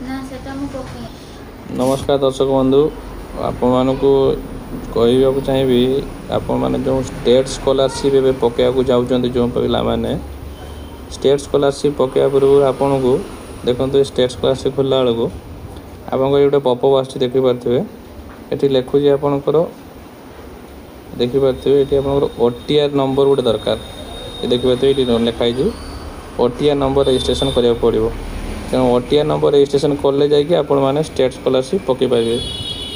ना सेटा मु पके नमस्कार दर्शक बंधु आपण कहवाक चाहिए आपण मैंने जो स्टेट स्कॉलरशिप ए पकड़ा जाऊँ जो पिला माने स्टेट स्कॉलरशिप पकड़ा पूर्व आपन को देखो स्टेट स्कॉलरशिप खोलला बेलू आपको गोटे पपअप आस देखिपे ये लिखुची आपणकर देखिपे ये आप ओटीआर नंबर गोटे दरकार ये देखिए ये लिखाई ओटीआर नंबर रजिस्ट्रेशन करा पड़ो तेणु ओटीआर नंबर रजिस्ट्रेशन कले जाकि आपण मैंने स्टेट स्कॉलरशिप पकई पारे।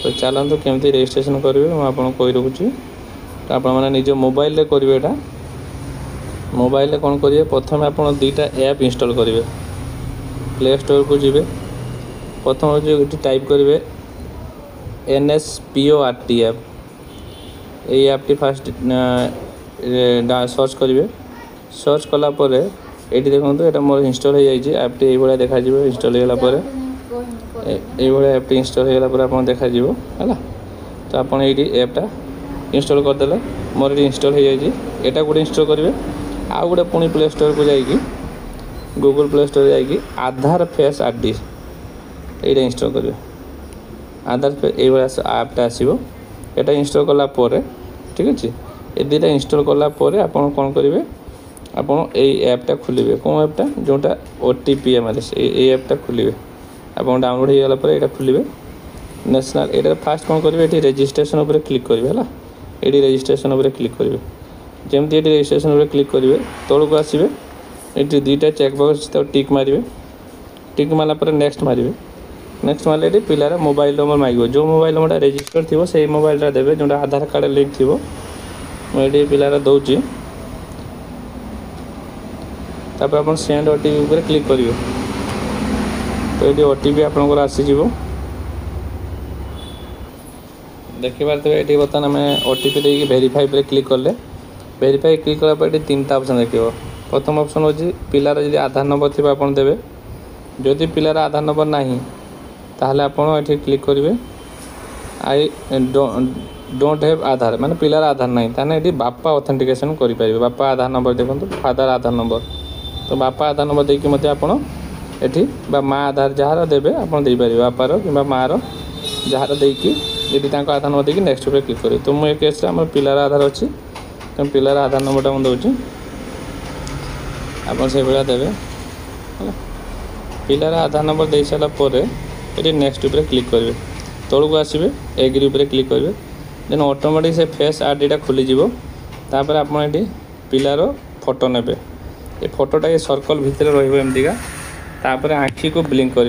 तो चलते केमती रजिस्ट्रेशन करेंगे मुझे कही रखुच्छी। तो आप निज मोबाइल करेंगे यहाँ मोबाइल कौन करेंगे प्रथम आप दुईटा ऐप इंस्टॉल करेंगे प्ले स्टोर को जी प्रथम हूँ टाइप करेंगे NSPORT ऐप ये ऐपटी फास्ट सर्च करेंगे सर्च कलापर ये देखो ये मोर इंस्टॉल हो जाए ऐपटी ये देखा इंस्टॉल होगापर ये ऐपटी इंस्टॉल होगापर आप देखा है। तो आप ऐपटा इंस्टॉल करदे मोर ये इंस्टॉल हो जाए यहाँ गोटे इंस्टॉल करेंगे आउ गोटे पुणी प्ले स्टोर को जाकि गूगल प्ले स्टोर जाकि आधार फेस आरडी ये इंस्टॉल करेंगे आधार फेस ये ऐपटा आसो यहाँ इंस्टॉल कलापर ठीक अच्छे ये दुटा इंस्टॉल कलापर आप कौन करेंगे आपड़ ऐपटा खोलेंगे कौन ऐपटा जोटा OTP एम ये ऐपटा खोलेंगे आप डाउनलोड हो गला यहाँ खोलेंगे नेशनल ये फास्ट कौन करेंगे ये रजिस्ट्रेशन उपर क्लिक करेंगे है ये रजिस्ट्रेशन उपर क्लिक करेंगे जमती ये रजिस्ट्रेशन उपर क्लिक करेंगे तौक को आसवे ये दुईटा चेकबक्स टिक मारे टिक मारापर नेक्स्ट मारे नेक्स्ट मारे ये पिलार मोबाइल नंबर मांग जो मोबाइल नंबर रजिस्टर थी से मोबाइल देवे जो आधार कार्ड लिंक थी मुझे पिलार दूसरी तापर आप सेंड OTP उपर क्लिक करेंगे। तो ये OTP आपंकर आसीज देखी पारे ये बर्तमान आम OTP देकी वेरीफाई पर क्लिक कले वेरीफाई क्लिक कलापर ये तीन ऑप्शन देखिए प्रथम ऑप्शन हूँ पिलार जब आधार नंबर थी आप देवे जदि पिलार आधार नंबर ना ताहले आप ये क्लिक करेंगे आई डोंट हैव आधार माने पिलार आधार ना ताने ये बापा ऑथेंटिकेशन करेंगे बापा आधार नंबर देखो फादर आधार नंबर तो बापा आधार नंबर देकी मत आपड़ एठी माँ आधार जार देवे आपड़ देपारे बापार कि माँ जार देकी यदि आधार नंबर देकी नेक्स्ट पे क्लिक करेंगे। तो मुझे केस आम पिलार आधार अच्छी तो पिलार आधार नंबरटा मुझे दूसरी आप भाया देवे है पिलार आधार नंबर दे सारापर ये नेक्स्ट उपर क्लिक करेंगे तौक को आसवे एग्री उपर क्लिक करेंगे देन ऑटोमेटिक से फेस आईडीटा खोलीज तापर आप पिलार फोटो ने ये फोटोटा ये सर्कल भितर रमतीका तापर आँखी को ब्लिंक कर